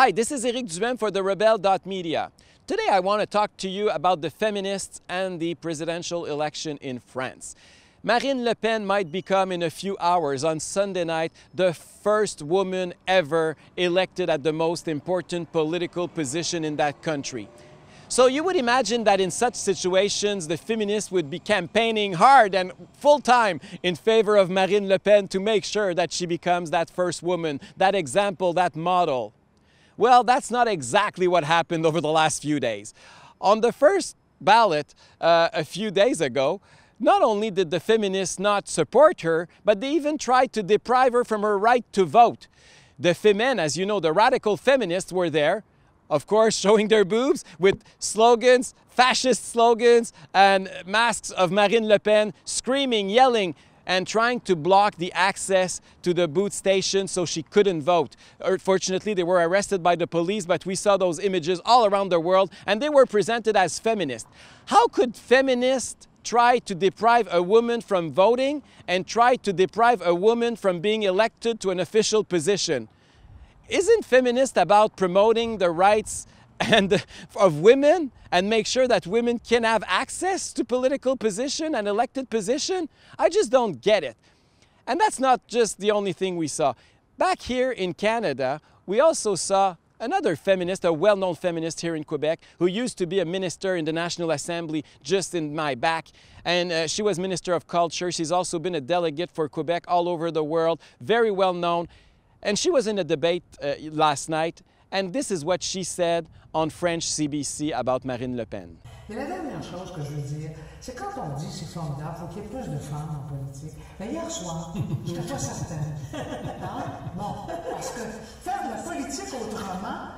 Hi, this is Duhaime for TheRebel.media. Today I want to talk to you about the feminists and the presidential election in France. Marine Le Pen might become in a few hours on Sunday night the first woman ever elected at the most important political position in that country. So you would imagine that in such situations, the feminists would be campaigning hard and full-time in favor of Marine Le Pen to make sure that she becomes that first woman, that example, that model. Well, that's not exactly what happened over the last few days. On the first ballot a few days ago, not only did the feminists not support her, but they even tried to deprive her from her right to vote. The Femen, as you know, the radical feminists were there, of course, showing their boobs with slogans, fascist slogans, and masks of Marine Le Pen, screaming, yelling, and trying to block the access to the booth station so she couldn't vote. Fortunately, they were arrested by the police, but we saw those images all around the world, and they were presented as feminists. How could feminists try to deprive a woman from voting and try to deprive a woman from being elected to an official position? Isn't feminist about promoting the rights of women and make sure that women can have access to political position and elected position? I just don't get it. And that's not just the only thing we saw. Back here in Canada, we also saw another feminist, a well-known feminist here in Quebec, who used to be a minister in the National Assembly just in my back. And she was Minister of Culture. She's also been a delegate for Quebec all over the world, very well known. And she was in a debate last night, and this is what she said on French CBC about Marine Le Pen. Mais la dernière chose que je veux dire, c'est quand on dit c'est formidable, il faut qu'il y ait plus de femmes en politique. Mais hier soir, je n'étais pas certaine. Hein? Bon, parce que faire de la politique autrement,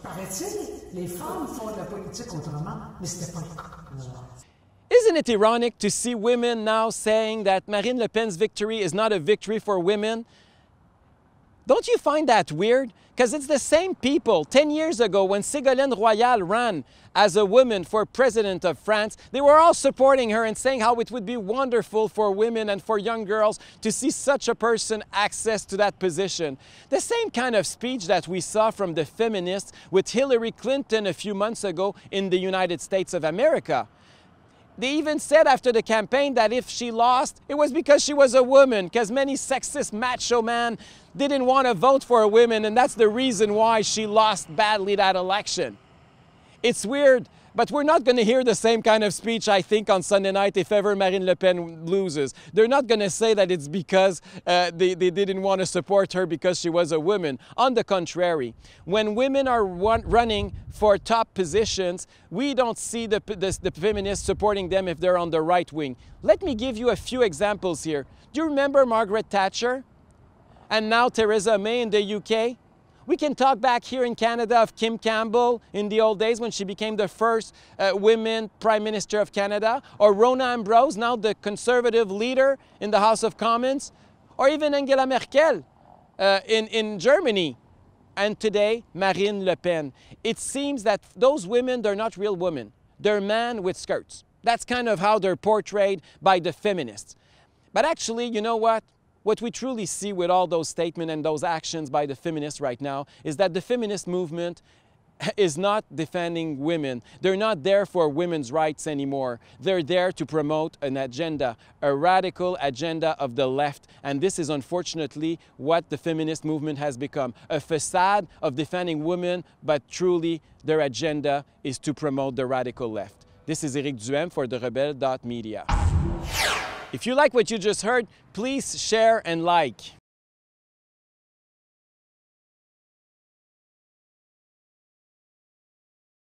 paraît-il, les femmes font de la politique autrement, mais ce n'était pas le cas. Isn't it ironic to see women now saying that Marine Le Pen's victory is not a victory for women? Don't you find that weird? Because it's the same people. 10 years ago, when Ségolène Royal ran as a woman for president of France, they were all supporting her and saying how it would be wonderful for women and for young girls to see such a person access to that position. The same kind of speech that we saw from the feminists with Hillary Clinton a few months ago in the United States of America. They even said after the campaign that if she lost, it was because she was a woman, because many sexist macho men didn't want to vote for a woman, and that's the reason why she lost badly that election. It's weird, but we're not going to hear the same kind of speech, I think, on Sunday night if ever Marine Le Pen loses. They're not going to say that it's because they didn't want to support her because she was a woman. On the contrary, when women are running for top positions, we don't see the feminists supporting them if they're on the right wing. Let me give you a few examples here. Do you remember Margaret Thatcher? And now Theresa May in the UK? We can talk back here in Canada of Kim Campbell in the old days when she became the first women Prime Minister of Canada, or Rona Ambrose, now the conservative leader in the House of Commons, or even Angela Merkel in Germany. And today, Marine Le Pen. It seems that those women, they're not real women. They're men with skirts. That's kind of how they're portrayed by the feminists. But actually, you know what? What we truly see with all those statements and those actions by the feminists right now is that the feminist movement is not defending women. They're not there for women's rights anymore. They're there to promote an agenda, a radical agenda of the left. And this is unfortunately what the feminist movement has become. A facade of defending women, but truly their agenda is to promote the radical left. This is Duhaime for TheRebel.media. If you like what you just heard, please share and like.